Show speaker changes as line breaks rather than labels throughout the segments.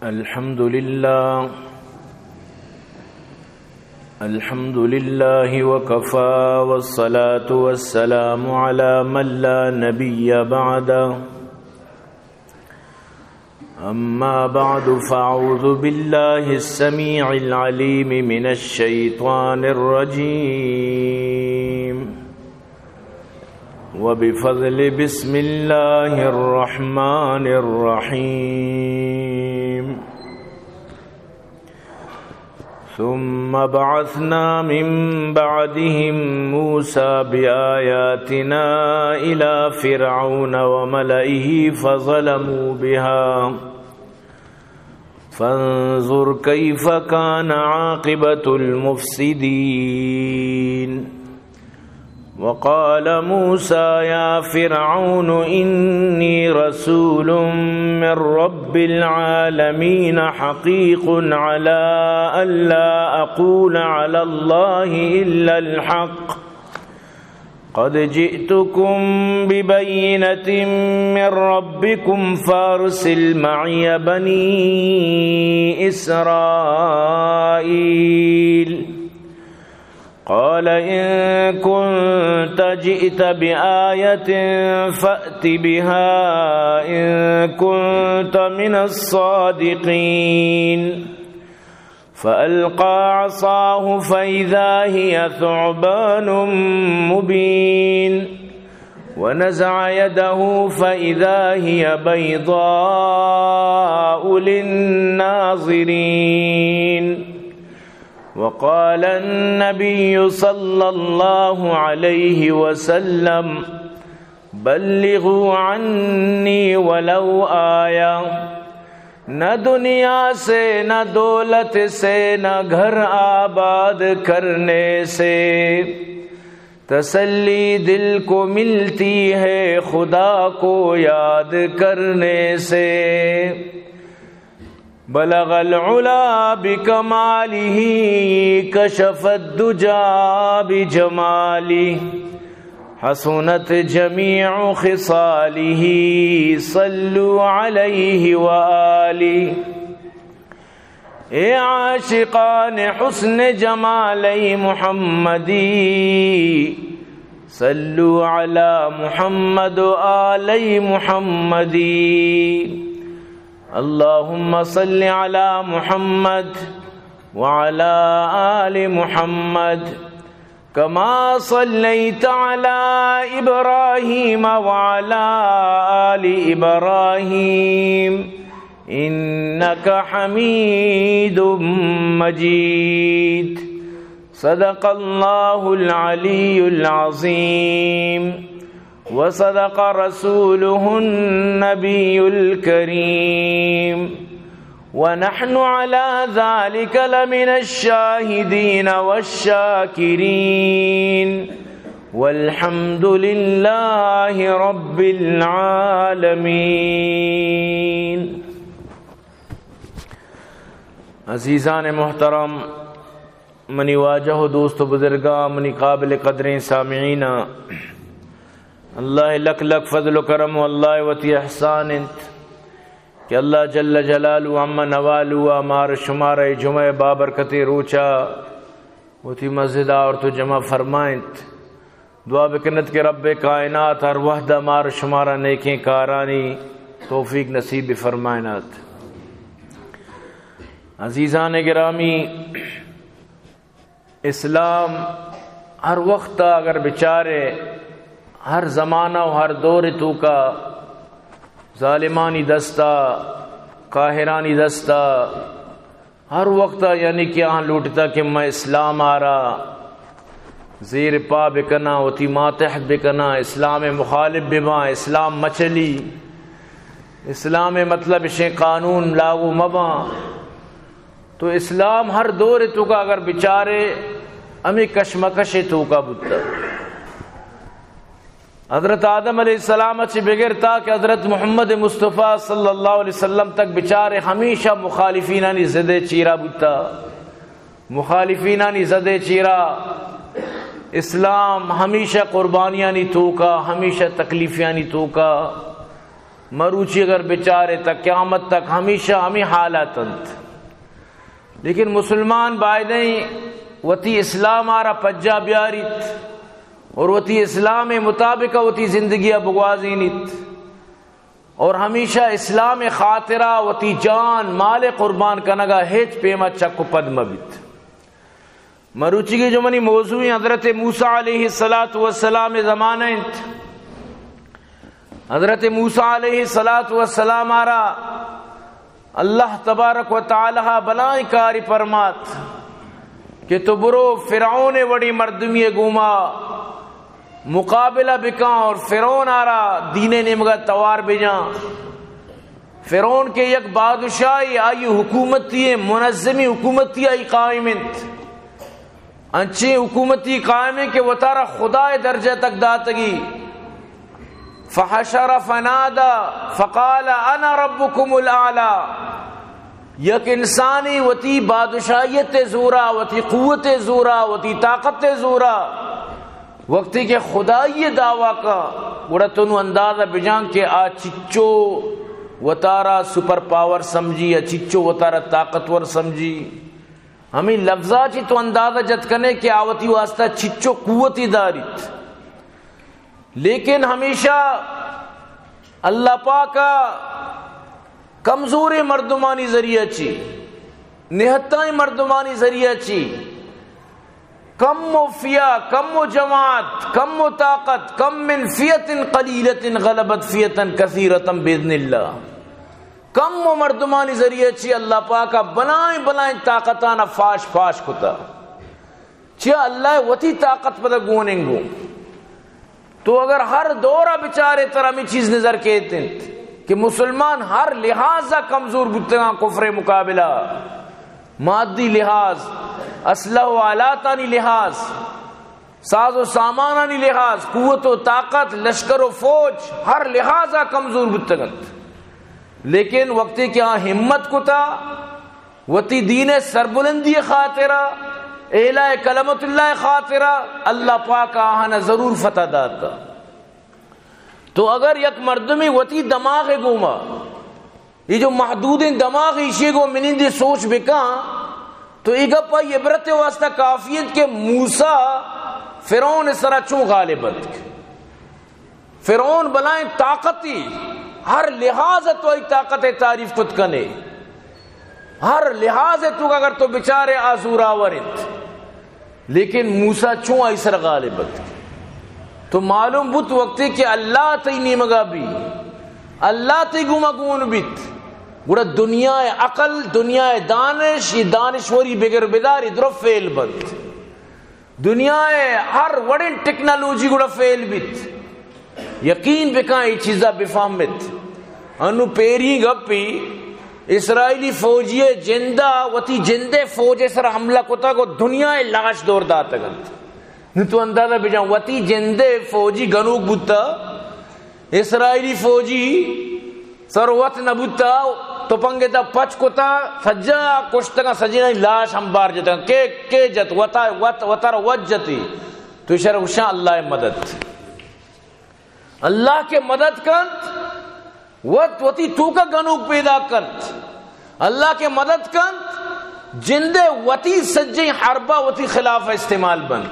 الحمد لله وكفى والصلاة والسلام على من لا نبي بعده أما بعد فأعوذ بالله السميع العليم من الشيطان الرجيم وبفضل بسم الله الرحمن الرحيم ثم بعثنا من بعدهم موسى بآياتنا إلى فرعون وملئه فظلموا بها فانظر كيف كان عاقبة المفسدين وقال موسى يا فرعون إني رسول من رب العالمين حقيق على ألا أقول على الله إلا الحق قد جئتكم ببينة من ربكم فارسل معي بني إسرائيل قال إن كنت جئت بآية فأت بها إن كنت من الصادقين فألقى عصاه فإذا هي ثعبان مبين ونزع يده فإذا هي بيضاء للناظرين وقال النبي صلى الله عليه وسلم بلغوا عني ولو آیا نہ دنیا سے نہ دولت سے نہ گھر آباد کرنے سے تسلی دل کو ملتی ہے خدا کو یاد کرنے سے بلغ العلا بکمالہ کشف الدجا بجمالہ حسنت جمیع خصالہ صلوا علیہ وآلہ اے عاشقان حسن جمالی محمدی صلوا علی محمد وآلِ محمدی اللهم صل على محمد وعلى آل محمد كما صليت على إبراهيم وعلى آل إبراهيم إنك حميد مجيد صدق الله العلي العظيم وصدق رسوله النبي الكريم ونحن على ذلك لمن الشاهدين والشاكرين والحمد لله رب العالمين. عزیزان محترم، منی واجہ دوست و بزرگاں، منی قابل قدریں سامعین، اللہ لک لک فضل و کرم و اللہ وتی احسان انت کہ اللہ جل جلالہ اما نوالو امار شمار جمعہ بابرکت روچا وتی مسجد اور تو جمع فرمائنت دعا بکنت کہ رب کائنات ہر وحدہ مار شمارہ نیکیں کارانی توفیق نصیب فرمائنات. عزیزان گرامی، اسلام ہر وقت اگر بچارے ہر زمانہ و ہر دور تو کا ظالمانی دستہ قاہرانی دستہ ہر وقت یعنی کہ آن لوٹتا کہ میں اسلام آ رہا زیر پا بکنا وتی ماتحت بکنا اسلام مخالف بما اسلام مچلی اسلام مطلب شے قانون لاغو مبا. تو اسلام ہر دور تو کا اگر بچارے ہمیں کشمکش تو کا بتا حضرت آدم علیہ السلام اچھی بغیر تا کہ حضرت محمد مصطفیٰ صلی اللہ علیہ وسلم تک بچارے ہمیشہ مخالفینانی زدے چیرہ بتا مخالفینانی زدے چیرہ اسلام ہمیشہ قربانیاں نہیں تو کا، ہمیشہ تکلیفیاں نہیں تو کا. مروچی اگر بیچارے تک قیامت تک ہمیشہ ہمیں حالات انت. لیکن مسلمان بائدیں وتی اسلام آرہ پجا بیاریت اور وتی اسلام مطابق وتی زندگی بگوازینیت اور ہمیشہ اسلام خاطرہ وتی جان مال قربان کنگا ہیچ پیما چکو پد مبیت. مروچی کی جو منی موضوع حضرت موسیٰ علیہ السلام زمانہ انت. حضرت موسیٰ علیہ السلام آرہ اللہ تبارک و تعالی بلائی کاری فرمات کہ تو برو فرعون وڑی مردمی گوما مقابلہ بکاں اور فرعون آرہ دین نمگا توار بجاں. فرعون کے یک بادشاہی آئی حکومتی منظمی حکومتی آئی قائمت انچے حکومتی قائم ہے کہ وہ تارا خدا درجہ تک داتگی. فحشر فنادا فقال انا ربکم الاعلی. یک انسانی وتی بادشاہیت زورا وتی قوت زورا وتی طاقت زورا وقتی کہ خدای دعویٰ کا بڑا تنو اندازہ بجان کہ آ چچو و تارا سپر پاور سمجھی یا چچو و تارا طاقتور سمجھی. ہمیں لفظہ چی تو اندازہ جت کنے کہ آوتی واسطہ چچو قوتی داریت. لیکن ہمیشہ اللہ پاکا کمزور مردمانی ذریعہ چی نہتائی مردمانی ذریعہ چی کم و فیا کم و جماعت کم و طاقت کم من فیت قلیلت غلبت فیتا کثیرتا باذن اللہ. کم و مردمانی ذریعہ چی اللہ پاکا بلائیں طاقتانا فاش کتا چیا اللہ وتی طاقت پتہ گوننگو. تو اگر ہر دورہ بچارے طرح میں چیز نظر کہتے ہیں کہ مسلمان ہر لحاظہ کمزور بتگاں کفر مقابلہ مادی لحاظ اسلحہ و آلاتانی لحاظ ساز و سامانانی لحاظ قوت و طاقت لشکر و فوج ہر لحاظہ کمزور بتگنت. لیکن وقتی کیا ہمت کتا وتی دین سربلندی خاطرہ اعلیٰ کلمت اللہ خاطرہ اللہ پاک آہنا ضرور فتح داتا. تو اگر یک مردمی وتی دماغ گوما یہ جو محدود دماغ ایشی گو منندی سوچ بکاں تو ایگا پا یہ عبرت واسطہ کافیت کہ موسیٰ فرعون اس طرح چون غالبت. فرعون بلائیں طاقتی ہر لحاظ تو ای طاقت تعریف کت کنے ہر لحاظ تو اگر تو بچارے آزورا ورد لیکن موسیٰ چون ایسر غالبت. تو معلوم بت وقتی کہ اللہ تی نیمگا بھی اللہ تی گوما گون بیت گوڑا دنیا عقل دنیا دانش یہ دانشوری بگر بیداری درو فیل بند. دنیا ہر وڑن ٹیکنالوجی گوڑا فیل بیت. یقین بکاں یہ چیزہ بفہمت انو پیری گپی اسرائیلی فوجی جندہ وتی جندے فوج سر حملہ کتا کو دنیا لاش دور داتا گند. تو اندازہ بجان وتی جندے فوجی گنوک بوتا اسرائیلی فوجی سروت نبوتا تو پنگے تا پچ کتا سجا کشتگا سجینا لاش ہم بار جتا کہ جت وطر وج جتی. تو شرعشاں اللہ مدد اللہ کے مدد کنت وتی تو کا گنوک پیدا کنت اللہ کے مدد کنت جندے وتی سجی حربہ وتی خلاف استعمال بند.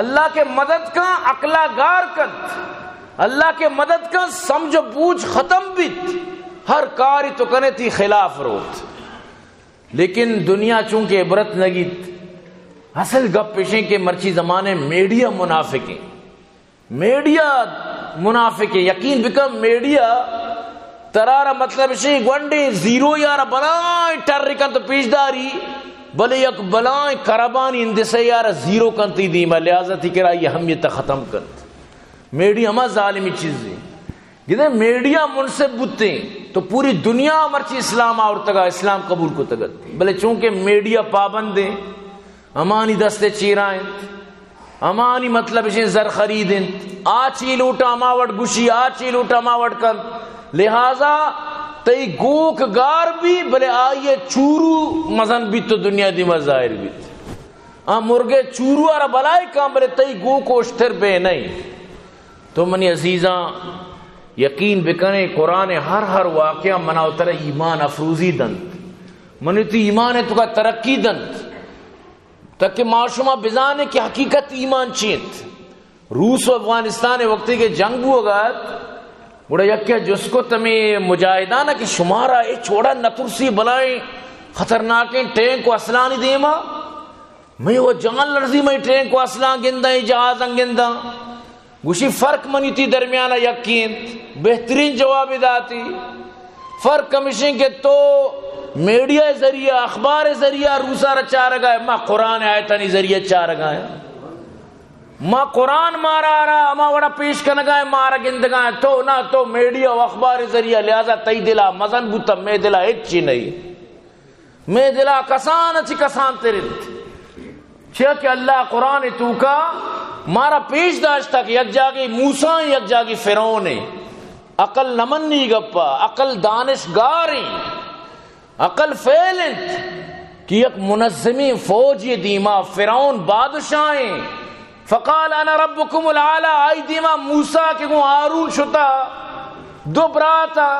اللہ کے مدد کا عقلہ گار کنت اللہ کے مدد کا سمجھ بوجھ ختم بیت ہر کاری تو کنے تی خلاف روت. لیکن دنیا چونکہ عبرت نگیت اصل گپ پیشیں کے مرچی زمانے میڈیا منافقیں میڈیا منافقیں یقین بکم میڈیا ترارا مطلب شئی گونڈے زیرو یارا بلائیں ٹر کن تو پیشداری بلے یک بلائیں کربانی اندسے یارا زیرو کنتی دیما لہذا تھی کرا یہ ہمیت ختم کرت. میڈیا ہما ظالمی چیزیں جدے میڈیا منصب بوتے تو پوری دنیا مرچی اسلام آورتگا اسلام قبول کو تگت. بلے چونکہ میڈیا پابندیں امانی دستے چیرائیں امانی مطلب اسے زر خریدیں آچی لوٹا ماوڑ گوشی آچی لوٹا ماوڑ کن لہذا تی گوک گار بھی بلے آئیے چورو مزن بھی تو دنیا دی مظاہر بھی مرگے چورو آرہ بلائی کام بلے تی گوک اشتر پہ نہیں. تو منی عزیزاں یقین بکنے قرآن ہر واقعہ مناو تر ایمان افروزی دند منیتی ایمان ہے تو کا ترقی دند تاکہ معاشمہ بزانے کی حقیقت ایمان چیت. روس و افغانستان وقتی کے جنگ ہوگا بڑا یکیا جس کو تمہیں مجاہدانہ کی شمارہ اے چھوڑا نترسی بلائیں خطرناکیں ٹینک کو اسلانی دیما میں وہ جان لرزی میں ٹینک کو اسلان گندہ جہاز انگندہ گوشی فرق منی تھی درمیانہ یقین بہترین جواب داتی. فرق کمیشن کے تو میڈیا ذریعہ اخبار ذریعہ روسا رچا رگا ہے. ماں قرآن آیتانی ذریعہ چا رگا ہے ماں قرآن مارا رہا ماں وڑا پیش کنگا ہے مارا گندگا ہے تو نہ تو میڈیا و اخبار ذریعہ لہذا تی دلا مزن بوتا میں دلا اچھی نہیں میں دلا کسان اچھی کسان تیرت چھے کہ اللہ قرآن تو کا مارا پیش داشتا کہ یک جاگی موسیٰ یک جاگی فرعون عقل نمنی گپا عقل دانشگاری عقل فیلنت کہ یک منظمی فوجی دیما فرعون بادشاہیں فقال انا ربکم العالی آئی دیما موسیٰ کے گو ہارون شتا دو براتا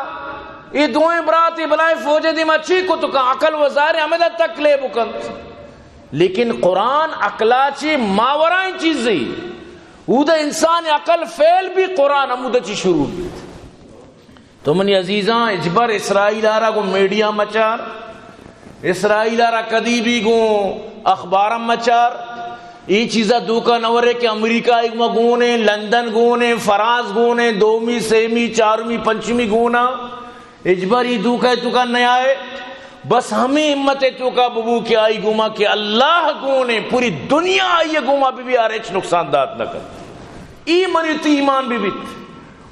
یہ دوئیں براتی بلائیں فوجی دیما چیکو تو کہ عقل وزاری ہمیں تک لے بکند. لیکن قرآن عقلاچی ماورائیں چیزیں اودا انسان عقل فیل بھی قرآن امودہ چی شروع بھی. تو منی عزیزاں اجبر اسرائیل آرہ کو میڈیا مچار اسرائیل آرہ کدیبی گو اخبارم مچار یہ چیزہ دوکا نورے کہ امریکہ ایک گونے لندن گونے فرانس گونے دومی سیمی چارمی پنچمی گونا اجبری دوکا تو کا نیائے بس ہمیں امت تو کا ببو کی آئی گوما کہ اللہ گونے پوری دنیا آئی گوما بھی آرچ نقصان دات نہ کر ایمانی تی ایمان بھی بیت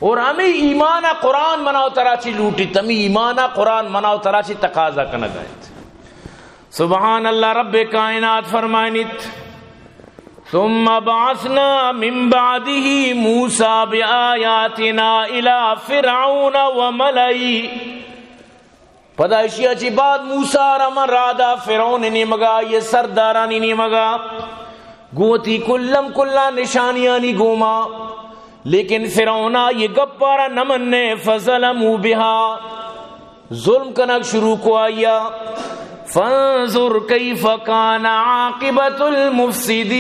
اور ہمیں ایمانہ قرآن مناو تراچی لوٹی تمہیں ایمانہ قرآن مناو تراچی تقاضا کنہ گائیت. سبحان اللہ رب کائنات فرمائنیت ثم بعثنا من بعده موسى بآياتنا إلى فرعون وملئه پدا اشیاء چی بعد موسیٰ رمان رادا فرعون نہیں مگا یہ سردارانی نہیں مگا گوتی کلم کلا نشانیانی گوما لیکن فرعونہ یہ گپارا نمنے فظلموا بها ظلم کنک شروع کو آیا. فانظر کیف کان عاقبت المفسدین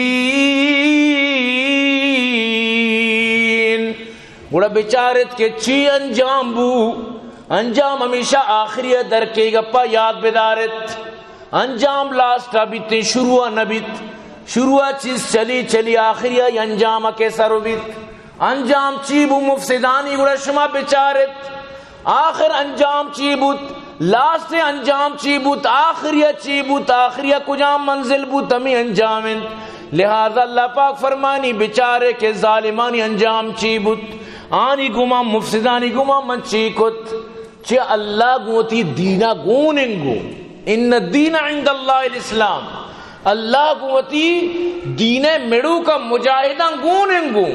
بڑا بیچارت کے چی انجام بو انجام ہمیشہ آخری درکے گپا یاد بدارت انجام لاسٹ بیتے شروع نبیت شروع چیز چلی چلی آخری انجام کے سر بیت انجام چیبو مفسدانی گڑا شما بیچارت آخر انجام چیبوت لاسٹ انجام چیبوت آخریہ چیبوت آخریہ کجام منزل بوت ہمیں انجام لہذا اللہ پاک فرمانی بیچارے کے ظالمانی انجام چیبوت آنی گما مفسدانی گما من چیکت چی اللہ گوتی دینا گوننگو ان الدین عند اللہ الاسلام اللہ گوتی دین مڑو کا مجاہدان گوننگو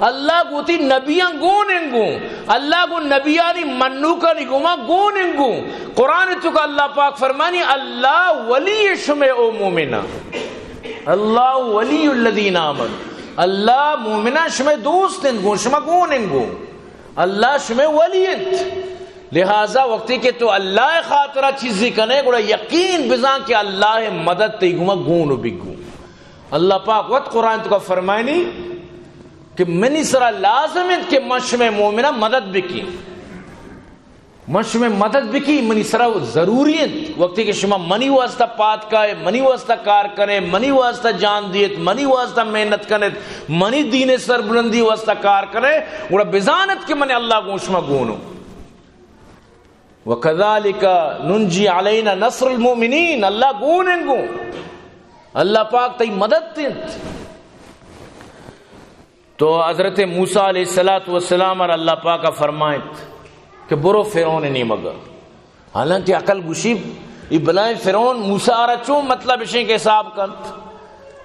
اللہ گوتی نبیان گوننگو اللہ گو نبیانی منو کا نگوما گوننگو. قرآن تو کا اللہ پاک فرمانی اللہ ولی شمع او مومنہ اللہ ولی الذین آمن اللہ مومنہ شمع دوست انگو شمع گوننگو اللہ شمع ولیت. لہذا وقتی کہ تو اللہ خاطرہ چیزی کنے گوڑا یقین بزان کہ اللہ مدد تی گوما گونو بگو. اللہ پاک وقت قرآن تو کا فرمائنی کہ منی سرا لازمت کہ مشمع مومنہ مدد بکی مشمع مدد بکی منی سرا ضروریت وقتی کہ شما منی واسطہ پات کائے منی واسطہ کار کرے منی واسطہ جان دیت منی واسطہ محنت کنت منی دین سر بلندی واسطہ کار کرے گوڑا بزانت کہ منی اللہ گوشما گونو. وَكَذَلِكَ نُنْجِي عَلَيْنَا نَصْرُ الْمُؤْمِنِينَ اللہ گوننگو اللہ پاک تی مدد تنت. تو حضرت موسیٰ علیہ السلام اور اللہ پاک کا فرمائت کہ برو فرعون نہیں مگا حالانکہ عقل گشیب یہ بلائیں فرعون موسیٰ آرہ چون مطلب اشیں کے حساب کنت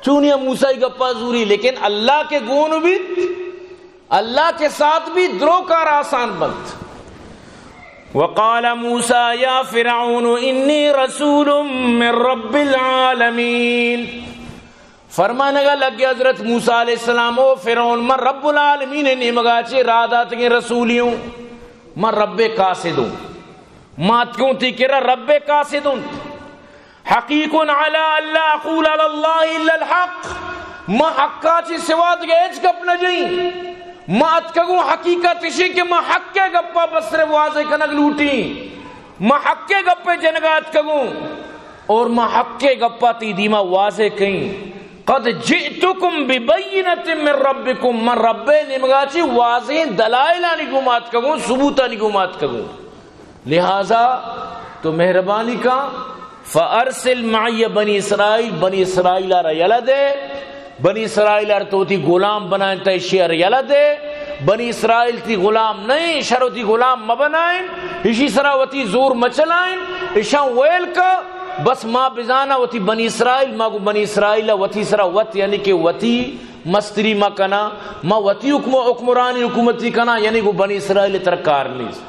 چونیا موسیٰ ہی گپا زوری لیکن اللہ کے گون بھی اللہ کے ساتھ بھی دروکار آسان بنت. وقال موسیٰ یا فرعون انی رسول من رب العالمین فرمانے گا لگ گیا حضرت موسیٰ علیہ السلام او فرعون من رب العالمین نے مگا چے رادات کے رسولیوں ما رب قاصدون مات کیوں تھی کرا رب قاصدون حقیق علی اللہ اقول علی اللہ الا الحق ما حقا چی سواد گیج گپ نہ جائیں ما اتکگو حقیقت اسی کہ ما حق کے گپا بسر واضح کنگ لوٹی ما حق کے گپے جنگا اتکگو اور ما حق کے گپا تی دیما واضح کہیں قد جئتکم ببینت من ربکم من رب نمگا چی واضح دلائلانی گمات کگو ثبوتانی گمات کگو لہذا تو مہربانی کا فارسل معی بنی اسرائیل را یلا دے بنی اسرائیل تو تی غلام بنائیں تا شیر یلا دے بنی اسرائیل تی غلام نہیں شرو تی غلام مبنائیں اسی سرا وتی زور مچلائیں اشاں ویل کا بس ما بزانا وتی بنی اسرائیل ما گو بنی اسرائیل وتی سرا وت یعنی کہ وتی مستری ما کنا ما وتی حکمرانی حکومتی کنا یعنی گو بنی اسرائیل ترکار لیز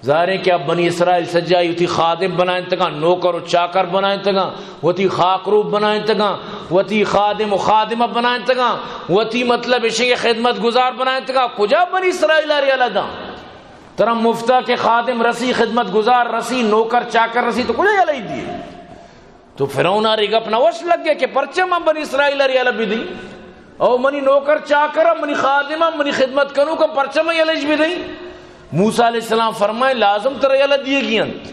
ظاہر ہے کہ اب بنی اسرائیل سجائی وتی خادم بنائیں تگا نوکر و چاکر بنائیں تگا وتی خاکروب بنائیں تگا وتی خادم و خادمہ بنائیں تگا وتی مطلب اشنگ خدمت گزار بنائیں تگا کجا بنی اسرائیل آری علیدہ ترہ مفتہ کے خادم رسی خدمت گزار رسی نوکر چاکر رسی تو کجا علی دیئے تو فرعون آری گپ نوش لگ گیا کہ پرچہ میں بنی اسرائیل آری علی بھی دی او منی نوکر چاکر منی خادمہ منی خدمت کنو کا پرچہ میں علیج بھی دی موسیٰ علیہ السلام فرمائے لازم تر یلا دیے گی انت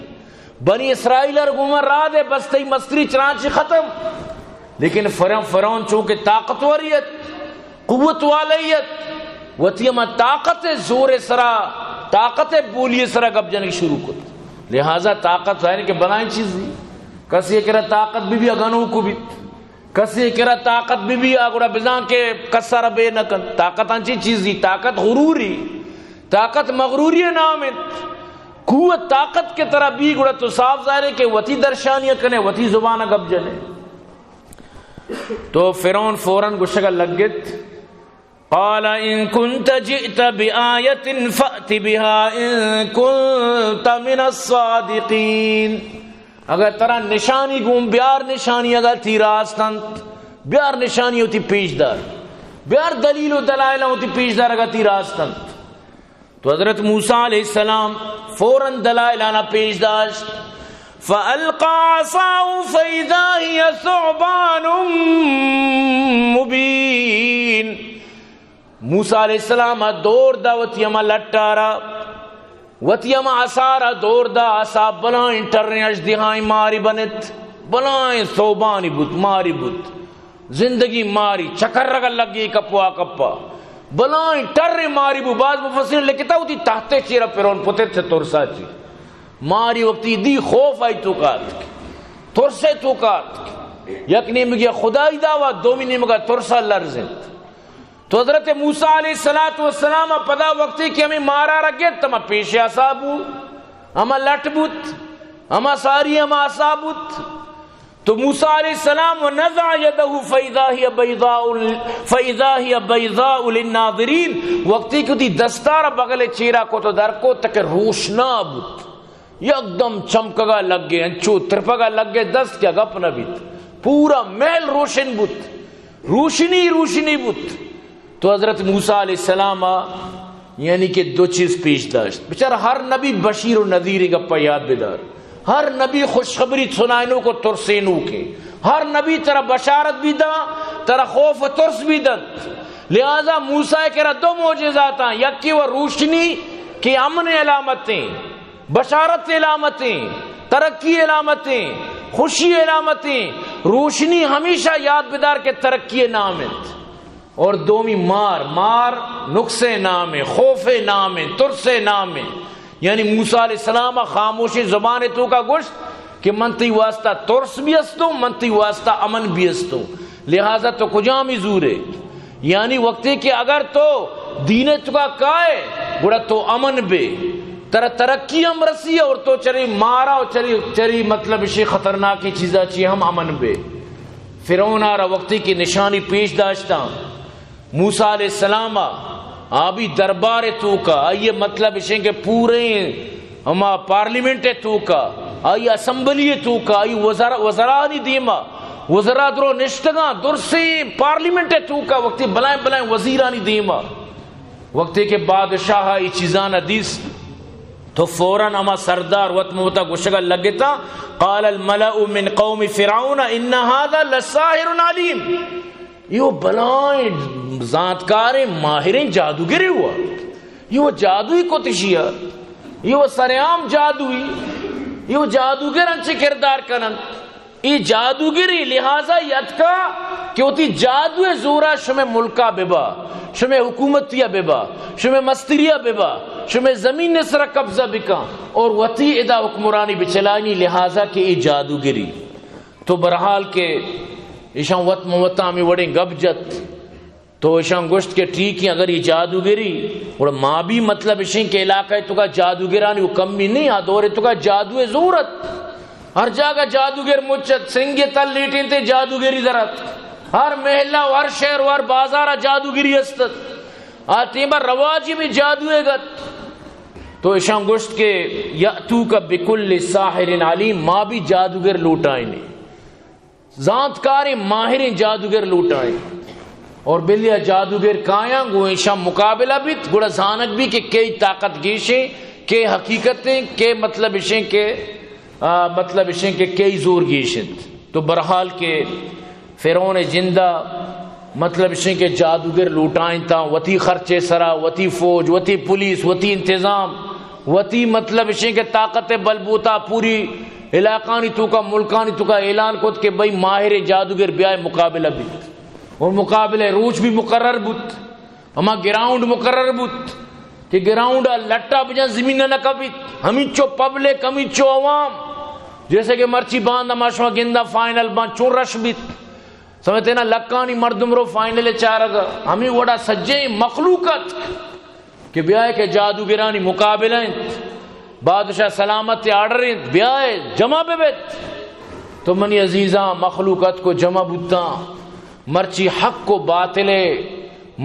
بنی اسرائیل ارگومر را دے بس تی مستری چنانچہ ختم لیکن فرعون چونکہ طاقتوریت قوت والیت وطیمہ طاقت زور سرا طاقت بولی سرا گب جنگ شروع کت لہذا طاقت ہے کہ بنائیں چیز دی کسی کرا طاقت بھی اگنو کو بھی کسی کرا طاقت بھی آگوڑا بزان کے کسر بے نکن طاقت انچی چیز دی طاقت غروری طاقت مغروری نام ہے قوت طاقت کے طرح بھی گڑا تو صاف ظاہر ہے کہ وتی درشانیاں کنے وتی زبانہ گب جنے تو فرعون فوراً گشگا لگت قال ان كنت جئت بآية فأت بها ان كنت من الصادقين اگر ترا نشانی گوم بیار نشانی اگر تی راستند بیار نشانی ہوتی پیشدار بیار دلیل و دلائل ہوتی پیشدار اگر تی راستند تو حضرت موسیٰ علیہ السلام فوراً دلائل آنا پیش داشت فَأَلْقَى عَصَاهُ فَإِذَا هِيَ ثُعْبَانٌ مُبِينٌ موسیٰ علیہ السلام دور دا وطیما لٹارا وطیما عصارا دور دا عصا بلائیں ٹرنے اجدہائیں ماری بنت بلائیں ثوبانی بت ماری بت زندگی ماری چکر رگا لگی کپوا کپا بلائیں ٹر ماری بو بعض مفسرین لکھتا ہوتی تحتے چیرہ پیرون پتے تھے ترسا چی ماری وقتی دی خوف آئی توکات ترسے توکات یک نیم گیا خدای دعویٰ دومی نیم گیا ترسا لرزند تو حضرت موسیٰ علیہ السلام پدا وقتی کہ ہمیں مارا رگیت تمہ پیش اصابو اما لٹ بوت اما ساری اما اصابوت تو موسیٰ علیہ السلام ونزع یدہو فَإِذَا هِيَ بَيْضَاءُ لِلنَّاظِرِينَ وقتی کہ دی دستار بغل چیرہ کو تو در کو تک روشنا بود یک دم چمکگا لگ گئے انچو ترپگا لگ گئے دست کیا گپ نہ بیت پورا محل روشن بود روشنی بود تو حضرت موسیٰ علیہ السلام یعنی کہ دو چیز پیش داشت بچار ہر نبی بشیر و نذیر گپا یاد بدار ہر نبی خوشخبری سنائنوں کو ترسینوں کے ہر نبی ترہ بشارت بھی دا ترہ خوف و ترس بھی دا لہذا موسیٰ کہہ دو معجزات ہیں یکی و روشنی کی امن علامتیں بشارت علامتیں ترقی علامتیں خوشی علامتیں روشنی ہمیشہ یاد بدار کے ترقی نامت اور دومی مار نقصے نامے خوف نامے ترسے نامے یعنی موسیٰ علیہ السلام خاموشی زبان تو کا گوشت کہ منتی واسطہ ترس بھی استو منتی واسطہ امن بھی استو لہذا تو کجامی زورے یعنی وقتی کہ اگر تو دین تو کا کائے گوڑا تو امن بے ترقی ہم رسی اور تو چری مارا اور چری مطلب اسی خطرناکی چیزا چی ہم امن بے فرعون آرہ وقتی کی نشانی پیش داشتا موسیٰ علیہ السلام آبی دربار تو کا آئیے مطلب اسے کہ پورے ہما پارلیمنٹ تو کا آئی اسمبلی تو کا آئی وزرانی دیما وزرا درو نشتگاں درسی پارلیمنٹ تو کا وقتی بلائیں وزیرانی دیما وقتی کے بادشاہ ای چیزان حدیث تو فوراً اما سردار وط موتا گوشگا لگتا قال الملأ من قوم فرعون ان هذا لساحر علیم، یہ بلائیں ذاتکار ماہریں جادوگری ہوا، یہ جادوئی کو تشیا، یہ سریام جادوئی، یہ جادوگر انچے کردار کنن، یہ جادوگری لہذا یدکا کہ ہوتی جادو زورا شمع ملکہ ببا، شمع حکومتیہ ببا، شمع مستریہ ببا، شمع زمین نسرہ قبضہ بکا اور وطی ادا حکمرانی بچلانی، لہذا کہ یہ جادوگری تو برحال کے ایشان وط موتا میں وڑیں گب جت تو ایشان گوشت کے ٹھیک ہیں اگر یہ جادوگری اور ماں بھی مطلب ایشان کے علاقہ ہے تو کا جادوگرانی وہ کم بھی نہیں آدھورے تو کا جادو زورت ہر جگہ جادوگر مچت سنگی تل لیٹیں تے جادوگری درت ہر محلہ و ہر شہر و ہر بازارہ جادوگری استت آتی بار رواجی میں جادوے گت تو ایشان گوشت کے یأتو کا بکل ساحر علیم، ماں بھی جادوگر لوٹائیں ذاتکاری ماہرین جادوگر لوٹائیں اور بلیا جادوگر کایاں گو ایشان مقابلہ بھی گوڑا زانک بھی کہ کئی طاقت گیشیں کہ حقیقتیں کہ مطلب ایشیں کہ کئی زور گیشیں تو برحال کے فرعون جندہ مطلب ایشیں کہ جادوگر لوٹائیں تا وطی خرچے سرا، وطی فوج، وطی پولیس، وطی انتظام، وطی مطلب ایشیں کہ طاقت بلبوتا پوری علاقانی تو کا ملکانی تو کا اعلان کت کہ بھئی ماہر جادوگر بیائے مقابلہ بیت اور مقابلہ روچ بھی مقرر بوت، اما گراؤنڈ مقرر بوت کہ گراؤنڈ لٹا بجان زمین نہ کبیت، ہمیں چو پبلک ہمیں چو عوام جیسے کہ مرچی باندھا ماشوہ گندہ فائنل باندھ چون رش بیت سمجھتے نا لکانی مردم رو فائنل چارہ گا ہمیں وڑا سجیں مخلوقت کہ بیائے کہ جادوگرانی مقابلہ بادشاہ سلامت آرڈر بیائے جمع بے بیت تو منی عزیزاں مخلوقات کو جمع بوتا مرچی حق کو باطلے،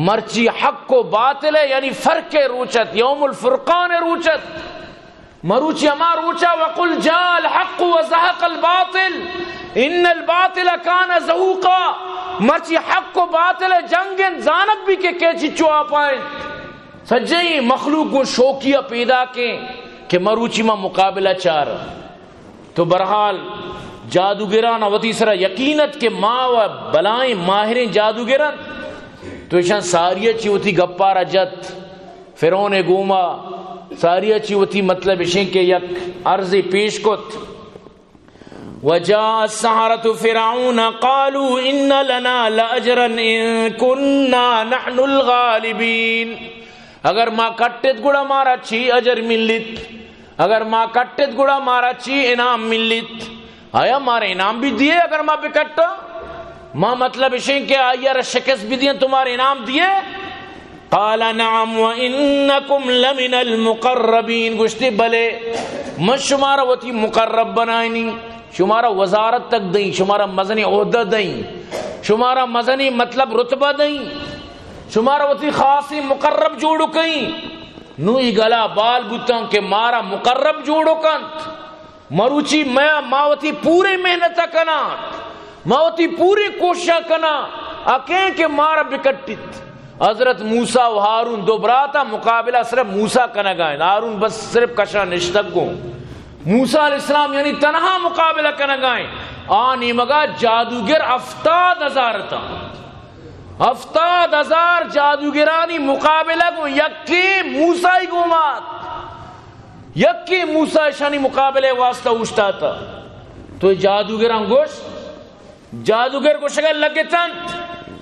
مرچی حق کو باطلے یعنی فرق روچت یوم الفرقان روچت مروچی اما روچا وقل جاء الحق وزهق الباطل ان الباطل کان زہوقا، مرچی حق کو باطل جنگن زانک بھی کہ کیچی چوا پائیں سجیں مخلوق کو شوقیہ پیدا کہ مروچی میں مقابلہ چار تو برحال جادوگران وطی سرا یقینت کے ماں و بلائیں ماہرین جادوگران تو ایشان ساریہ چی ہوتی گپا رجت فرعون گوما ساریہ چی ہوتی مطلب ایشان کے یک عرض پیش کت وجاء السحرة فرعون قالوا ان لنا لاجرا ان كنا نحن الغالبین، اگر ما کٹت گڑا مارا چھی اجر ملت، اگر ما کٹت گڑا مارا چھی انعام ملت، آیا مارے انعام بھی دیے اگر ما بکٹا ما مطلب اشیں کہ آیا شکست بھی دیے تمہارے انعام دیے قال نعم وانکم لمن المقربین، گوشتے بلے میں شمارا وطی مقرب بنائنی، شمارا وزارت تک دیں، شمارا مزنی عہدہ دیں، شمارا مزنی مطلب رتبہ دیں، شمارا وطی خاصی مقرب جوڑو کہیں نوئی گلا بال بوتاں کہ مارا مقرب جوڑو کنت مروچی میں ماوتی پوری محنت کنا، ماوتی پوری کوشش کنا اکیں کہ مارا بکٹت حضرت موسیٰ و ہارون دو براتا مقابلہ صرف موسیٰ کنا گائیں، ہارون بس صرف کشا نشتک گوں، موسیٰ علیہ السلام یعنی تنہا مقابلہ کنا گائیں آنی مگا جادوگر 70,000 تا 70,000 جادوگرانی مقابلہ کو یکی موسیٰ ہی گومات، یکی موسیٰ شانی مقابلے واسطہ اوشتا تھا تو جادوگران گوشت جادوگر کو شکل لگے تنت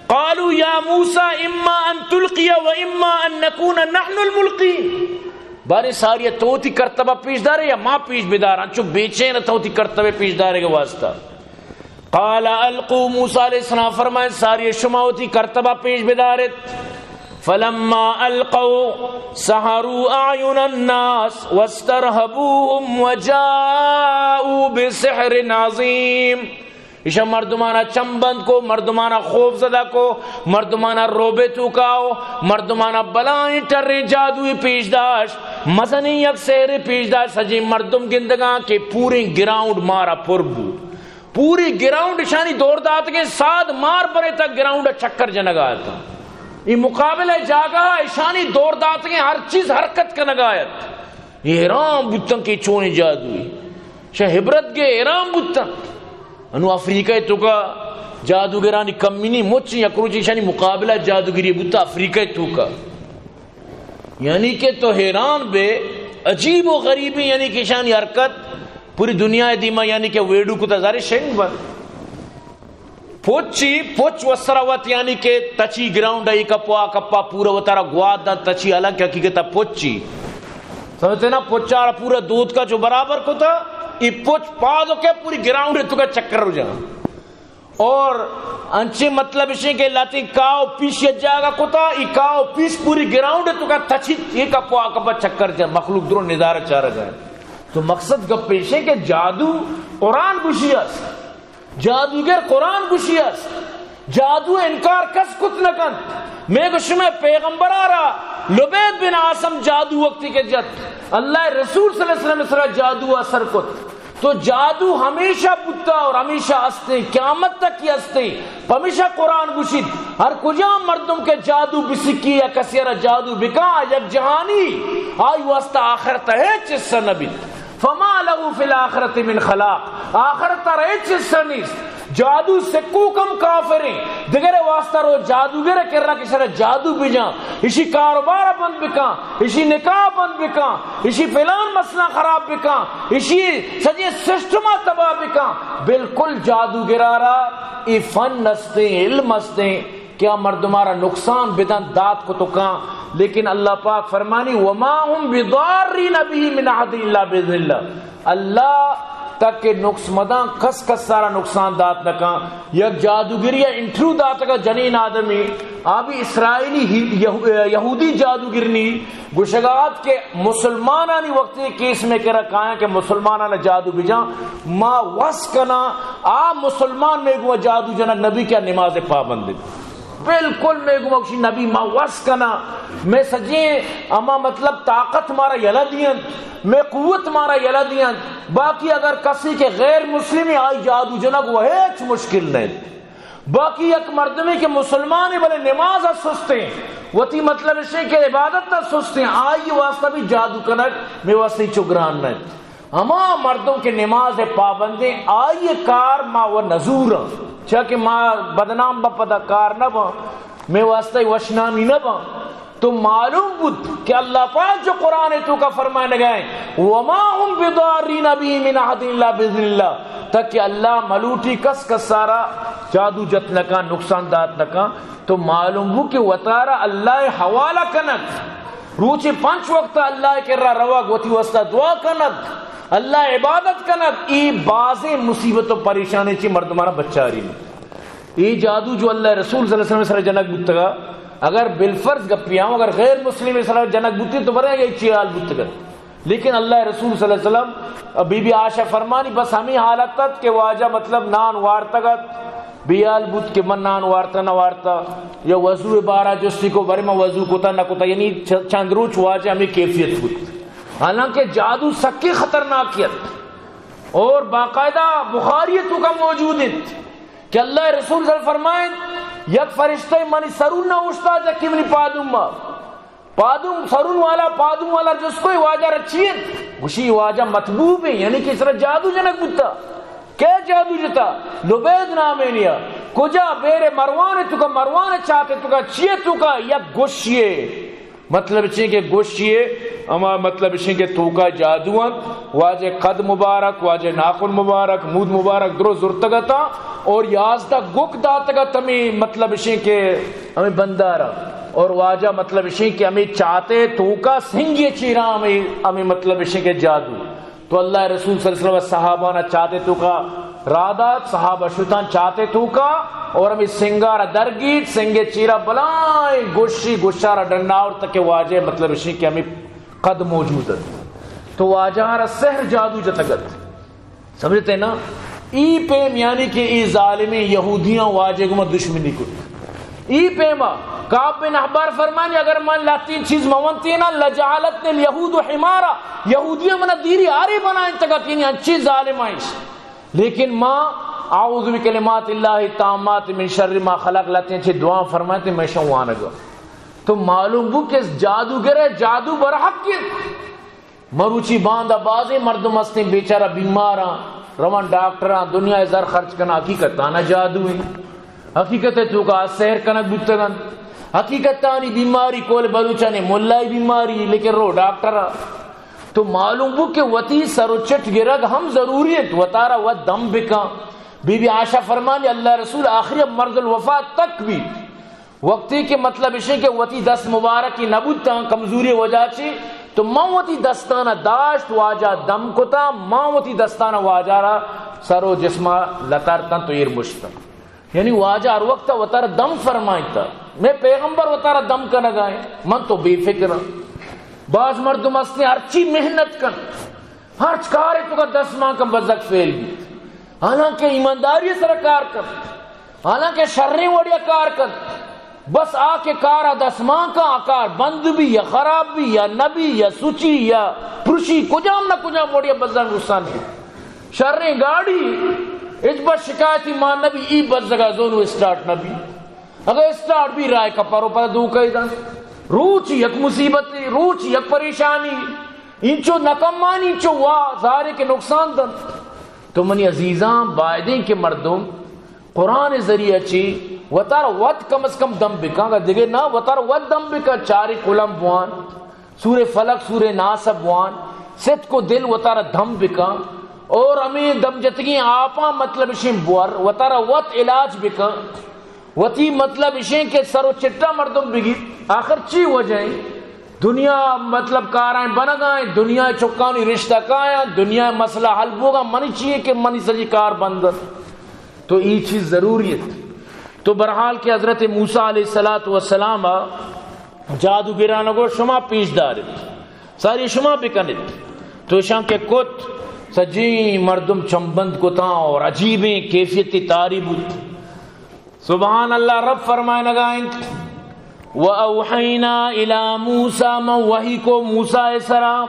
قالوا یا موسیٰ اما ان تلقی و اما ان نکون نحن الملقی، بارے ساری توتی کرتبہ پیش دارے یا ماں پیش بداران چو بیچے نہ توتی کرتبہ پیش دارے کے واسطہ قال القو، موسیٰ علیہ السلام فرمائے ساری شماوتی کرتبہ پیش بدارت فلما القوا سحروا اعین الناس واسترهبوهم وجاءوا بسحر عظیم، ایشا مردمانہ چمبند کو، مردمانہ خوف زدہ کو، مردمانہ روبے توکاو، مردمانہ بلائیں ٹرے جادوی پیش داشت، مزنی یک سحر پیش داشت سجی مردم گندگاں کے پورے گراؤنڈ مارا پربو، پوری گراؤنڈ شانی دور دات کے ساتھ مار پرے تک گراؤنڈ چکر جنگا تھا، یہ مقابلہ جاگا ایشانی دور دات کے ہر چیز حرکت کا نگایت، یہ حیران بتن کے چونے جادوی شاہ حبرت کے حیران بتن انو افریقہ تو کا جادوگرانی کمی نہیں مچ یکروچی شانی مقابلہ جادوگری بتا افریقہ تو کا یعنی کہ تو حیران بے عجیب و غریبی یعنی کہ شانی حرکت پوری دنیا دیما یعنی کہ ویڈو کو تزاری شنگ بند پوچ وسراوت یعنی کہ تچی گراؤنڈ ہے کپا کپا پورا وطارا گواد دا تچی الگ کی حقیقتا پوچی سمجھتے نا پوچارا پورا دودھ کا جو برابر کو تھا یہ پوچ پادو کے پوری گراؤنڈ ہے تو کا چکر ہو جانا اور انچے مطلب اسے کہ لاتی کاؤ پیش یہ جاگا کو تھا یہ کاؤ پیش پوری گراؤنڈ ہے تو کا تچی یہ کپا کپا چکر جائے مخلوق دروں نظارہ چاہ رہا جائے تو مقصد گپ پیش ہے کہ جادو قرآن گوشی ہے جادوگر قرآن گوشی ہے جادو انکار کس کت نکن میں گوش میں پیغمبر آ رہا لبید بن عاصم جادو وقتی کے جت اللہ رسول صلی اللہ علیہ وسلم سر جادو اثر کت تو جادو ہمیشہ پتا اور ہمیشہ ہستے قیامت تک کی ہستے ہمیشہ قرآن گوشید ہر کجا مردم کے جادو بسکی یا کسیرہ جادو بکا یک جہانی آئی واسطہ آخرت ہے چس نبی فما لہو فی الاخرت من خلاق آخرت رہے چس نیست جادو سکو کم کافریں دیگر واسطہ رو جادوگر کر رہا کسی رہا جادو بھی اسی کاروبار بند بکا اسی نکاح بند بکا اسی فلان مسئلہ خراب بکا اسی سجے سسٹمہ تباہ بکا بالکل جادوگر رہا ای فن نستے علم نستے کیا مردمارا نقصان بدن دات کو تو کہاں لیکن اللہ پاک فرمانی وما ہم بضارین بہ من احد الا باذن اللہ اللہ تک کہ نقص مدان کس کس سارا نقصان دات نکا یک جادوگری انٹرو دات کا جنین آدمی آبی اسرائیلی یہودی جادوگرنی گشگات کے مسلمانانی وقتی کیس میں کہہ رکھا ہے کہ مسلمانانا جادو بجا ما وس کنا آ مسلمان میں گوا جادو جنا نبی کیا نماز پابند بالکل میں گوشی نبی ما وس کنا میں سجے اما مطلب طاقت مارا یلا دین میں قوت مارا یلا دین باقی اگر کسی کے غیر مسلمی آئی جادو جنگ وہ ہیچ مشکل نہیں باقی ایک مردمی کے مسلمانی بلے نماز سستے وہ تی مطلب اسے کہ عبادت نہ سستے آئی واسطہ بھی جادو کنک میں واسطی چگران نہیں اما مردوں کے نماز پابندیں آئی کار ما وہ نزور چاہ کہ ماں بدنام با پدا کار نہ با میں واسطہ وشنامی نہ با تو معلوم بود کہ اللہ پاک جو قرآن تو کا فرمائے نگائیں وما ہم بضارین بہ من احد الا باذن اللہ تک کہ اللہ ملوٹی کس کس سارا جادو جت نکا نقصان دات نکا تو معلوم ہو کہ وطارہ اللہ حوالہ کنک روچے 5 وقت اللہ کر رہا روا گوتی واسطہ دعا کنک اللہ عبادت کنک ای بازیں مصیبت و پریشانی چی مردمانہ بچاری میں ای جادو جو اللہ رسول صلی اللہ علیہ وسلم سر جنک بودتگا اگر بالفرض گپیاں اگر غیر مسلم صلی اللہ علیہ وسلم جنک بودتی تو برے یہ چیال بودتگا لیکن اللہ رسول صلی اللہ علیہ وسلم بی بی عائشہ فرمانی بس ہمیں حالت تک کہ واجہ مطلب نان وارتگت بیال بود کہ من نان وارتا نہ وارتا یا وضو بارہ جستی کو برے میں وضو کتا نہ کتا یعنی چند روچ واجہ ہمیں کیفیت بود حالانکہ جادو سکی خطرناکیت اور باقاعدہ بخاریتوں کا موجود ہے کہ اللہ رسول صلی اللہ علیہ وسلم فرمائیں یک فرشتہ منی سرون نہ اٹھتا جکی منی پادوم سرون والا جس کو واجہ رچیت گوشی واجہ مطبوب ہے یعنی کہ اس طرح جادو جنک بتا کیا جادو جتا لبید نامے نیا کجا بیرے مروان تو کا مروان چاہتے تو کا چیئے تو کا یک گوشیے مطلب چاہیے کہ گوشیے اما مطلب اسے کہ تو کا جادوان واجہ قد مبارک واجہ ناخن مبارک مود مبارک درو زرتگتا اور یازدہ گک داتگت ہمیں مطلب اسے کہ ہمیں بندارا اور واجہ مطلب اسے کہ ہمیں چاہتے تو کا سنگی چیرا ہمیں مطلب اسے کہ جادو تو اللہ رسول صلی اللہ علیہ وسلم صحابہ نہ چاہتے تو کا رادات صحابہ شتان چاہتے تو کا اور ہمیں سنگارہ درگیت سنگے چیرا بلائیں گوشی گوشارہ ڈناور تک واجہ مطلب اسے کہ ہمیں قد موجود ہے تو واجہارا سحر جادو جتگت سمجھتے نا ای پیم یعنی کہ ای ظالمی یہودیاں واجہ کو دشمنی کو ای پیما کعب بن احبار فرمانی اگر من لاتین چیز مونتی نا لجعلتن الیہود حمارا یہودیاں منا دیری آری بنائیں تگت یعنی اچھی ظالمائش لیکن ماں اعوذ بکلمات اللہ تامات من شر ما خلق لاتین چیز دعا فرمائیں میں شوانگا تو معلوم ہو کہ جادوگر جادو برحق کی مروچی باندھا بازے مردم ہستے بیچارہ بیماراں روان ڈاکٹراں دنیا زر خرچ کرنا حقیقت آنا جادو ہے حقیقت ہے تو کا سحر کنک بتگن حقیقت آنی بیماری کول بلوچانے ملائی بیماری لیکن رو ڈاکٹرہ تو معلوم ہو کہ وطی سر و چٹ گرگ ہم ضروری ہے وطارہ و دم بکا بی بی عائشہ فرمانی اللہ رسول آخری مرض الوفات تک بھی وقتی کے مطلب اسے کہ وطی دست مبارکی نبوتا کمزوری وجہ چی تو ماں وطی دستانہ داشت واجہ دم کتا ماں وطی دستانہ واجہ را سر و جسمہ لطارتا تو ایر بشتا یعنی واجہ ہر وقت وطارہ دم فرمائی تا میں پیغمبر وطارہ دم کا نگائیں من تو بے فکر بعض مردم اسنے ہرچی محنت کن ہر چکارے تو کا 10 ماہ کا بزک فیل بھی حالانکہ ایمانداری سرکار کر حالانکہ شریں وڑیا کار کر بس آ کے کارا 10 ماہ کا آکار بند بھی یا خراب بھی یا نبی یا سوچی یا پرشی کجام نہ کجام وڑیا بزک نقصان بھی شریں گاڑی اس بس شکایتی ماں نبی ای بزگا زونو اسٹارٹ نبی اگر اسٹارٹ بھی رائے کا پرو پر دو کئی دن روچ یک مصیبت روچ یک پریشانی انچو نکمانی انچو ظاہرے کے نقصان دن تو منی عزیزاں بائدیں کے مردم قرآن ذریعہ چی وطار وط کم از کم دم بکا گا دیکھے نا وطار وط دم بکا 4 کلم بوان سورہ فلق سورہ ناصب بوان ست کو دل وطار دم بکا اور ہمیں دم جتگی آپا مطلب اشیں بوار وطار وط علاج بکا وطی مطلب اشیں کے سر و چٹا مردم بگی آخر چی وجہیں دنیا مطلب کارائیں بنگائیں دنیا چکانی رشتہ کائیں دنیا مسئلہ حل بوگا منی چیئے کہ منی سجی کار بندر تو یہ چیز ضروری ہے تو برحال کہ حضرت موسیٰ علیہ السلام جادو گرانگو شما پیش دارت ساری شما بکنت تو شام کے کت سجی مردم چمبند کتاں اور عجیبیں کیفیت تاری بود سبحان اللہ رب فرمائے لگائیں وَأَوْحَيْنَا إِلَى مُوسَى من وحی کو موسیٰ السلام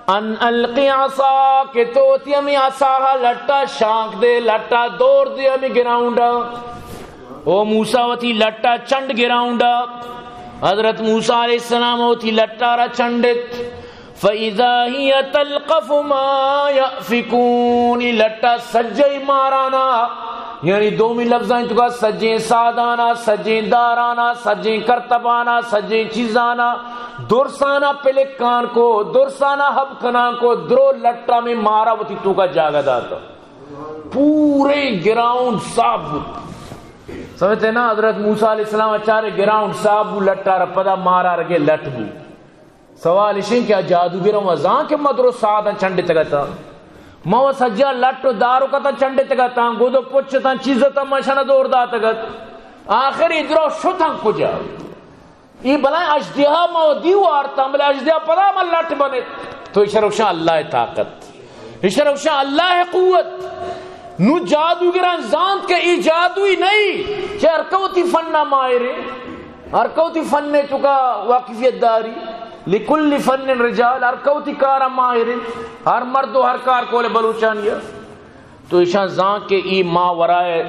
ان القی عصا کہ توتی ہمیں عصاہا لٹا شانک دے لٹا دور دے ہمیں گراؤنڈا او موسیٰ وتی لٹا چنڈ گراؤنڈا حضرت موسیٰ علیہ السلام وتی لٹا را چنڈت فَإِذَا هِيَ تَلْقَفُ مَا يَأْفِكُونِ لٹا سجّی مارانا یعنی دومی لفظیں تو کا سجیں سادانا سجیں دارانا سجیں کرتبانا سجیں چیزانا درسانا پلکان کو درسانا حبکنان کو درو لٹا میں مارا وتی تو کا جاگہ داتا پورے گراؤنڈ صاحب سمجھتے نا حضرت موسیٰ علیہ السلام اچارے گراؤنڈ صاحب لٹا رپدا مارا رگے لٹ بو سوال اشیں کیا جادوگروں وزاں کے مدرو سادہ چنڈے تگتا مو سجا لٹ دارو کتا چنڈے تگتا گودو پچتا چیزتا مشانہ دور داتگت آخر ادرو شتاں کجا ای بلائیں اجدہا مو دیو آرتا بلے اجدہا پدا من لٹ بنے تو اشارکشاں اللہ طاقت اشارکشاں اللہ قوت نو جادوگران زانت کے ای جادوی نہیں چاہے ارکوتی فنہ مائرے ارکوتی فنہ چکا واقفیت داری لکل فن رجال ارکوتی کارا ماہر ہر مرد و ہر کار کولے بلوچانیا تو اشان زان کے ای ما ورائے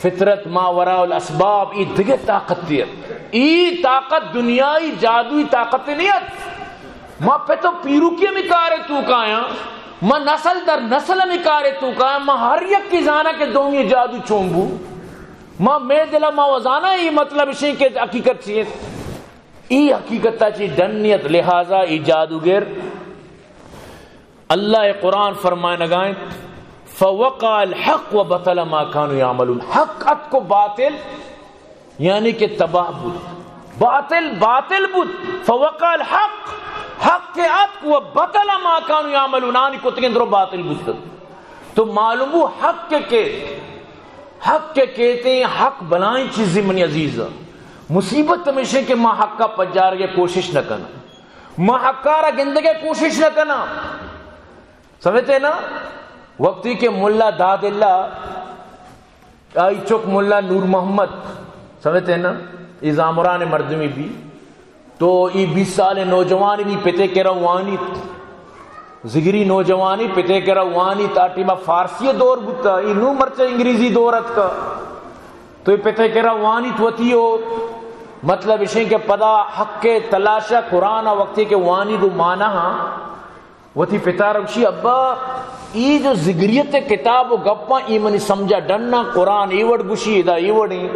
فطرت ما ورائے الاسباب ای دگے طاقت دیت ای طاقت دنیای جادوی طاقت نیت ما پہ تو پیرو کی میں کارے تو کایا ما نسل در نسل میں کارے تو کایا ما ہر یک کی زانا کے دونگی جادو چونبو ما میں دلہ ما وزانا ای مطلب اشیں کے حقیقت چیئے ای حقیقتہ چی ڈنیت لہذا ای جادوگر اللہ قرآن فرمائے نگائیں فوقع الحق وبطل ما كانوا يعملون حق ات کو باطل یعنی کہ تباہ بود باطل باطل بود فوقع الحق حق کے ات کو بطل ما كانوا يعملون آنی کو تکندرو باطل بود تو معلوم ہو حق کے کہتے ہیں حق بلائیں چیزیں منی عزیزہ مصیبت ہمیشہ کہ ماں حق کا پجار کے کوشش نہ کرنا ماں حق کا گندگے کوشش نہ کرنا سمجھتے نا وقتی کے ملا داد اللہ آئی چک ملا نور محمد سمجھتے نا ازامران مردمی بھی تو ای 20 سال نوجوانی بھی پتے کے روانی زگری نوجوانی پتے کے روانی تاٹی میں فارسی دور بتا ای نو مرچہ انگریزی دورت کا تو ای پتے کے روانی توتی ہو مطلب اشیں کہ پدا حق کے تلاشا قرآن وقتی کے وانی دو مانا ہاں وتی پتار اکشی ابا ای جو زگریت کتاب و گپا ای منی سمجھا ڈننا قرآن ایوڑ گوشی دا ایوڑی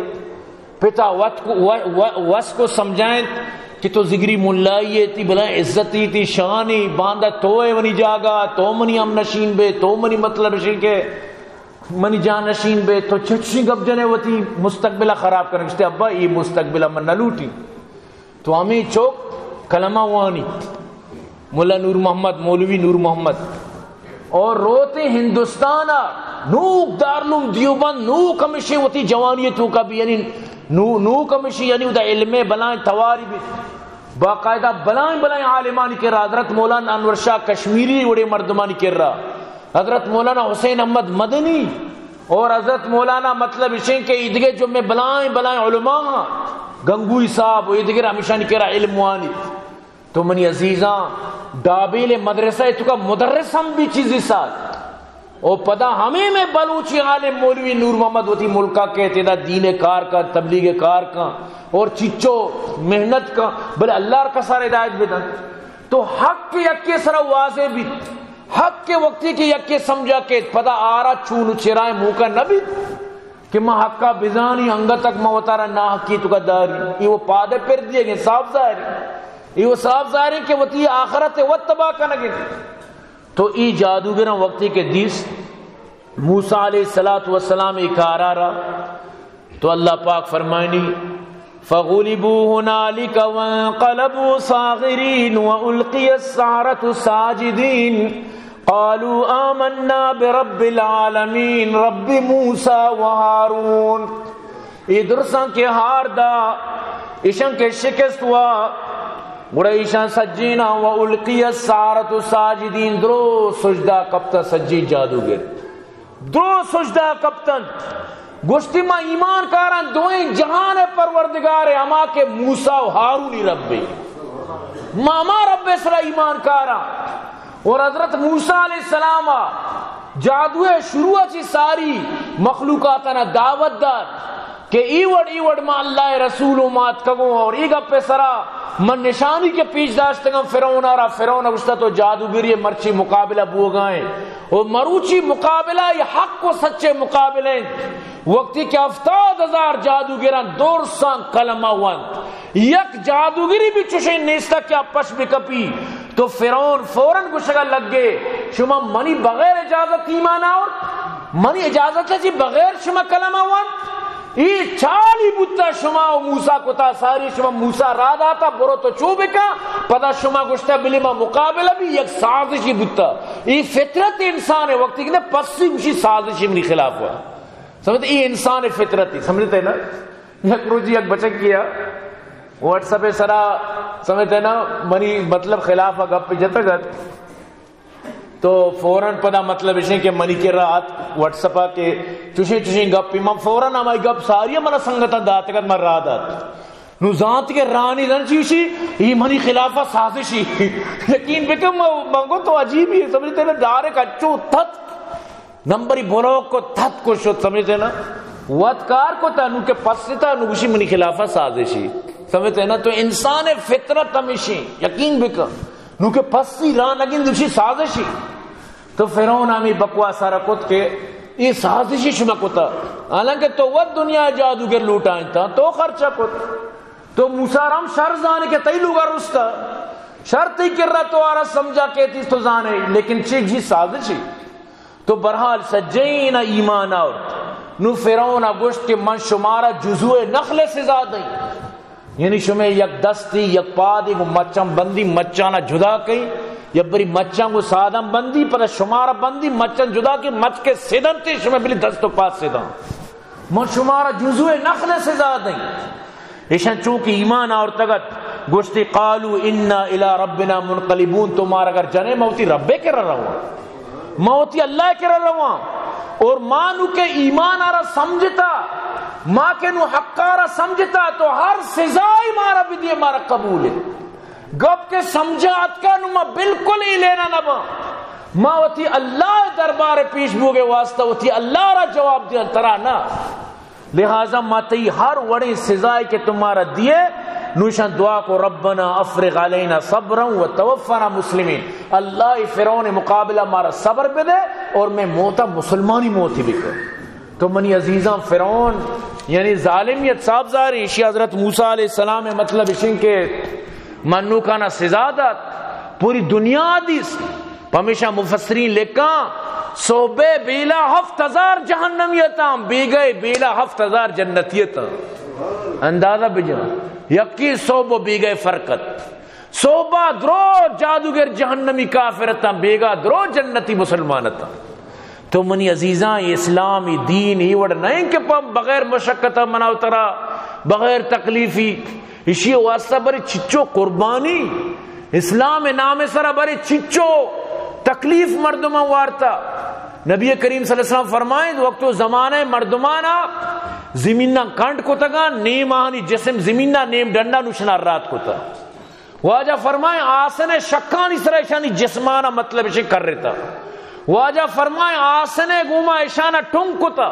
پتا وس کو سمجھائیں کہ تو زگری ملائی تی بلا عزتی تی شانی باندھا توئے ونی جاگا تو منی ہم نشین بے تو منی مطلب شی کے منی جان نشین بے تو چچی گپ جنے وتی مستقبلہ خراب کرنے گشتے ابا ای مستقبلہ من نلوٹی تو ہمیں چوک کلمہ وانی مولا نور محمد مولوی نور محمد اور روتے ہندوستان نوک دارلوم دیوبند نوک ہمیشہ وتی جوانیتوں کا بھی یعنی نوک ہمیشہ یعنی دا علم بلائیں تواری بھی باقاعدہ بلائیں عالمانی کر رہا حضرت مولانا انور شاہ کشمیری وڑے مردمانی کر رہا حضرت مولانا حسین احمد مدنی اور حضرت مولانا مطلب اسے کہ ادگے جو میں بلائیں علماء گنگوئی صاحب ادگے ہمیشہ نہیں کر رہا علم وانی تو منی عزیزاں ڈابیل مدرسہ تو کا مدرس ہم بھی چیزی ساتھ او پدا ہمیں میں بلوچی عالم مولوی نور محمد وتی ملکہ کہتے دا دین کار کا تبلیغ کار کا اور چچو محنت کا بلے اللہ کا سارے ہدایت بھی تو حق کے یکے سرا واضح بھی حق کے وقتی کی یکے سمجھا کہ پدا آرہ چون چرائے منہ کا نبی کہ ماں حق کا بزانی انگا تک ماں وطارہ نا حقی تو کا داری یہ وہ پادے پر دیے گئے صاف ظاہری یہ وہ صاف ظاہری کہ وطی آخرت وطبا کا نگے تو ای جادوگران وقتی کے دیس موسیٰ علیہ السلام اکارارا تو اللہ پاک فرمائنی فَغُلِبُوا هُنَالِكَ وَانقَلَبُوا صَاغِرِينَ وَأُلْقِيَ السَّحَرَةُ سَاجِدِينَ قَالُوا آمَنَّا بِرَبِّ الْعَالَمِينَ رَبِّ مُوسَى وَهَارُونَ یہ درساں کے ہار دا ایشان کے شکست ہوا گوڑا ایشان سجینا وَأُلْقِيَ السَّحَرَةُ سَاجِدِينَ درو سجدہ کپتا سجی جادوگر درو سجدہ کپتن گوشتی ما ایمان کاران دوئیں جہان پروردگار اما کے موسیٰ و ہارونی رب ماما رب سرا ایمان کاران اور حضرت موسیٰ علیہ السلام جادوے شروع چی ساری مخلوقاتنا دعوت دار کہ ایوڑ ما اللہ رسول و مات کگو اور ایگا پہ سرا من نشانی کے پیچ داشتگا فرعون آرہا فرعون اگشتا تو جادوگری مرچی مقابلہ بو گائیں اور مروچی مقابلہ یہ حق و سچے مقابلیں وقتی کہ 70,000 جادوگران دور سان کلمہ وند یک جادوگری بھی چوشیں نیستا کیا پش بکپی تو فرعون فوراں گوشگا لگ گئے شما منی بغیر اجازت ایمان اور منی اجازت ہے جی بغیر شما کلمہ وند یہ چالی بوتا شما و موسیٰ کو تا ساری شما موسیٰ راد آتا برو تو چوبے کا پدا شما گوشتا بلی ما مقابلہ بھی یک سازشی بوتا یہ فطرت انسان ہے وقتی کہ پسی گوشی سازشی منی خلاف ہوا سمجھتے یہ انسان فطرتی سمجھتے نا یک روزی یک بچک کیا واٹس اپ سرا سمجھتے نا منی مطلب خلاف گپ پہ جتا گت تو فوراں پدا مطلب اسے کہ منی کے رات واٹس اپ کے چوشیں گپ پی ماں فوراں ہماری گپ ساری منا سنگتا دات گت مر رات آت نو ذات کے رانی دن چیشی یہ منی خلافہ سازشی یقین بکم مانگو تو عجیب ہی سمجھتے نا دارے کا چو تھت نمبری بلوک کو تھت کو شد سمجھتے نا واتکار کو تا نو کے پس تا نو گوشی منی خلافہ سازشی سمجھتے نا تو انسان فطرت ہمیشی یقین بکم نو کے پسی ران اگین دوشی سازشی تو فرعون آمی بکواس سارا کت کے یہ سازشی شما کتا حالانکہ تو وہ دنیا جادوگر لوٹائیں تھا تو خرچہ کت تو موسیٰ رام شر زانے کے تئی لوگا رستا شرطی کر رہا تو آرہ سمجھا کہتی تو زانے لیکن چیک جی سازشی تو برحال سجین ایمان اور نو فرعون گوشت کے من شمارا جزوء نخل سے زیادہ یعنی شمیں یک دستی یک پادی کو مچم بندی مچانا جدا کئی یا بری مچاں کو سادم بندی پر شمارا بندی مچن جدا کی مچ کے سیدن تی شمیں بلی دست و پاس سیدن من شمارا جزوء نخل سے زیادہ ایشان چونکہ ایمان اور تگت گوشتی قالو انا الى ربنا منقلبون تمہارا اگر جنے موتی ربے کے رہا ہوا موتی اللہ کے رہا ہوا اور مانو کے ایمان آرہ سمجھتا ماں کے نو حقارہ سمجھتا تو ہر سزائی مارا بھی دیئے مارا قبول ہے گب کے سمجھات کا نو ماں بالکل ہی لینا نبا ماں وطی اللہ دربار پیش بوگے واسطہ وطی اللہ را جواب دیا ترا نا لہذا ماں تی ہر وڑی سزائی کے تمہارا دیئے نوشان دعا کو ربنا افرغ علینا صبرا وتوفنا مسلمین، اللہ فرعون مقابلہ ہمارا صبر پہ دے اور میں موتا مسلمانی موتی بھی کر. تو منی عزیزاں فرعون یعنی ظالمیت صاحب ظاہر اشی حضرت موسیٰ علیہ السلام مطلب اشن کے منو کا نہ سزا دات پوری دنیا دیس ہمیشہ مفسرین لکھاں صوبے بیلا 7000 جہنمیتاں بیگئے بیلا 7000 جنتیتاں. اندازہ بجا یکی صوبہ بیگئے فرقت صوبہ درو جادوگر جہنمی کافرتاں بیگا درو جنتی مسلمانتاں. تو منی عزیزاں اسلامی دین ہی وڑ نہیں کہ بغیر مشقتہ مناو ترا بغیر تکلیفی اسی واسطہ بری چچو قربانی اسلام نام سرا بری چچو تکلیف مردمہ وارتا. نبی کریم صلی اللہ علیہ وسلم فرمائیں وقت و زمانہ مردمانا زمینہ کانٹ کو تگا نیم آہنی جسم زمینہ نیم ڈنڈا نشنار رات کو تا. واجہ فرمائیں آسن شکانی سر ایشانی جسمانا مطلب اسے کر رہتا. واجہ فرمائیں آسن گوما ایشانا ٹنگ کو تا.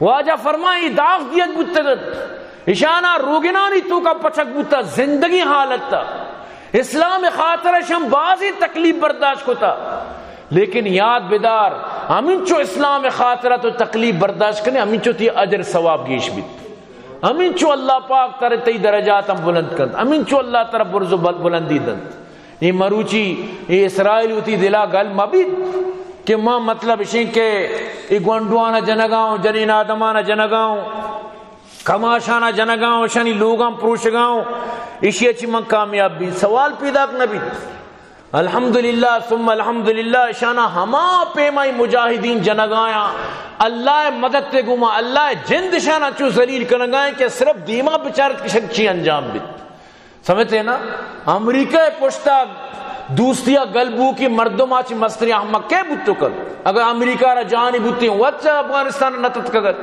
واجہ فرمائیں داغ دیت بودتگت ایشانا روگنانی تو کا پچک بودتا زندگی حالت تا. اسلام خاطرش ہم بازی تکلیف برداشت کو تا لیکن یاد بیدار ہمیں چو اسلام خاطرہ تو تکلیف برداشت کرنے ہمیں چو تی اجر ثواب گیش بیت ہمیں چو اللہ پاک تر تی درجات ہم بلند کرد ہمیں چو اللہ تر برز بلندی دند. یہ مروچی یہ اسرائیل ہوتی دلا گل مبید کہ ماں مطلب اشیں کہ گونڈوانا جنگاؤں جنین آدمانا جنگاؤں کماشانا جنگاؤں شنی لوگاں پروشگاؤں اسی اچھی من کامیاب بھی سوال پیدا نبی. الحمدللہ ثم الحمدللہ شانہ ہما پیمائی مجاہدین جنگایا اللہ مدد تے گما اللہ جند شانہ چو ذلیل کنگائیں کہ صرف دیما بچارت کی شکچی انجام بھی. سمجھتے نا امریکہ پشتا دوستیا گلبو کی مردم آچی مستری احمق کے بوتو کر اگر امریکہ را جانی بوتی ہیں وقت افغانستان نتت کگر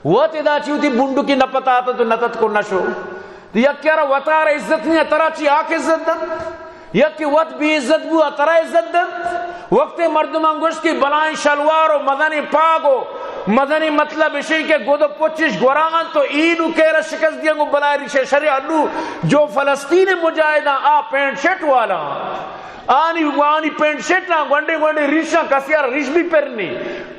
وقت ادا چی ہوتی بندو کی نپت آتا تو نتت کو نشو یا کیا را وطا را عزت نہیں اترا چی آکھ عزت دن یا کہ وقت بھی عزت بو اترا عزت دن وقت مردم انگوشت کی بلائیں شلوار و مدنی پاگو مدنی مطلب اشی کے گودو پچش گوران تو اینو کہرا شکست دیا گو بلائیں ریشے شریع لو جو فلسطین مجاہدہ آ پینٹ شٹ والا آنی پینٹ شٹ نا گونڈے ریشاں کسیار ریش بھی پرنی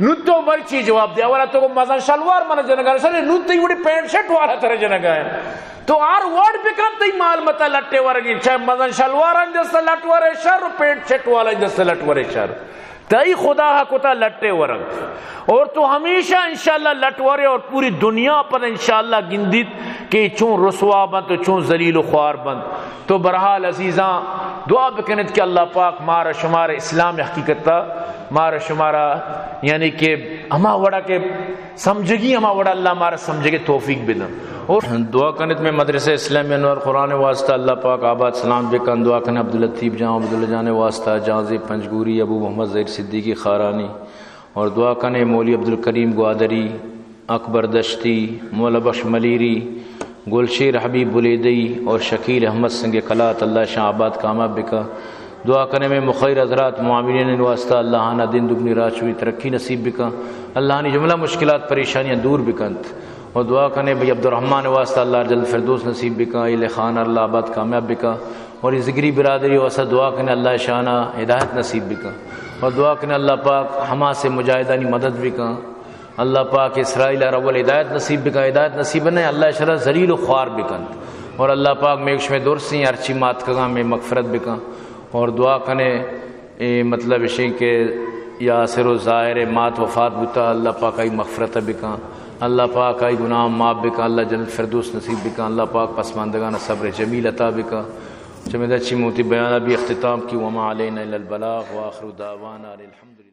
نتو بڑی چیز جواب دیا والا تو مزن شلوار مانا جنگا سنے نتو ہی بڑی پینٹ شٹ والا ترہ جنگا ہے تو آر وارڈ بکن تی مال متا لٹے ورگی چاہے مزن شلوار انجستا لٹ ورے شر پینٹ شٹ والا انجستا لٹ ورے شر تئی خدا کتا لٹے ورگ اور تو ہمیشہ انشاءاللہ لٹ ورے اور پوری دنیا پر انشاءاللہ گندید کہ چون رسوا بند تو چون ذلیل و خوار بند. تو برحال عزیزاں دعا بکنت کہ اللہ پاک مارا شمارا اسلام حقیقتا مارا شمارا یعنی کہ ہما وڑا کے سمجھگی ہما وڑا اللہ مارا سمجھگی توفیق بنا. اور دعا کنت میں مدرسہ اسلامی انوار قرآن واسطہ اللہ پاک آباد سلام بکن دعا کن عبداللطیف جان عبداللہ جان واسطہ جازی پنجگوری ابو محمد زہر صدیقی خارانی اور دعا کن مولی عبدالکریم گوادری اکبر دشتی مولا بخش ملیری گلشیر حبیب بلیدی اور شکیل احمد سنگ کلات اللہ شاہ آباد کامیاب بکا. دعا کرنے میں مخیر حضرات معاملین واسطہ اللہ نے دن دگنی رات چوئی ترقی نصیب بکا اللہ نے جملہ مشکلات پریشانیاں دور بکنت. اور دعا کرنے بھئی عبدالرحمن واسطہ اللہ جلد فردوس نصیب بکا اہل خان اللہ آباد کامیاب بکا. اور یہ ذکری برادری واسطہ دعا کرنے اللہ شانہ ہدایت نصیب بکا. اور دعا کرنے اللہ پاک ہما سے مجاہدانی مدد بکا اللہ پاک اسرائیل رول ہدایت نصیب بکا ہدایت نصیب نہیں اللہ شرح ذلیل و خوار بکن. اور اللہ پاک میکش میں درسی ارچی مات کگا میں مغفرت بکا. اور دعا کنے مطلب اشیں کہ یاسر و ظاہر مات وفات بتا اللہ پاک آئی مغفرت بکا اللہ پاک آئی گناہ معاف بکا اللہ جنت فردوس نصیب بکا اللہ پاک پسماندگان صبر جمیل عطا بکا. چمید اچھی موتی بیانہ بھی اختتام کی وما علینا الا البلاغ وآخر دعوانا الحمدللہ.